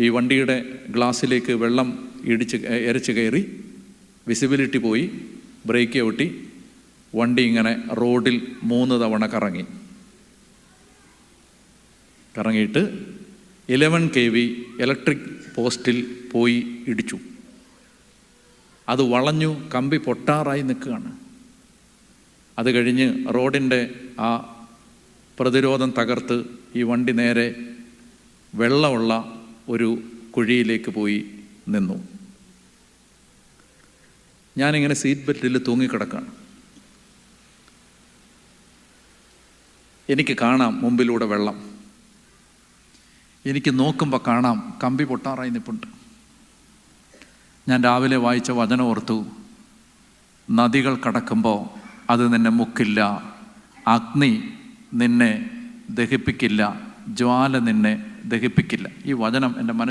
ഈ വണ്ടിയുടെ ഗ്ലാസ്സിലേക്ക് വെള്ളം എരച്ച് കയറി, വിസിബിലിറ്റി പോയി, ബ്രേക്ക് ചവിട്ടി, വണ്ടി ഇങ്ങനെ റോഡിൽ 3 തവണ കറങ്ങിയിട്ട് 11 kV ഇലക്ട്രിക് പോസ്റ്റിൽ പോയി ഇടിച്ചു. അത് വളഞ്ഞു, കമ്പി പൊട്ടാറായി നിൽക്കുകയാണ്. അത് കഴിഞ്ഞ് റോഡിൻ്റെ ആ പ്രതിരോധം തകർത്ത് ഈ വണ്ടി നേരെ വെള്ളമുള്ള ഒരു കുഴിയിലേക്ക് പോയി നിന്നു. ഞാനിങ്ങനെ സീറ്റ് ബെൽറ്റിൽ തൂങ്ങിക്കിടക്കുകയാണ്. എനിക്ക് കാണാം മുമ്പിലൂടെ വെള്ളം. എനിക്ക് നോക്കുമ്പോൾ കാണാം കമ്പി പൊട്ടാറായി നിൽപ്പുണ്ട്. ഞാൻ രാവിലെ വായിച്ച വചനം ഓർത്തു, നദികൾ കടക്കുമ്പോൾ അത് നിന്നെ മുക്കില്ല, അഗ്നി നിന്നെ ദഹിപ്പിക്കില്ല, ജ്വാല നിന്നെ ദഹിപ്പിക്കില്ല. ഈ വചനം എൻ്റെ മനസ്സിൽ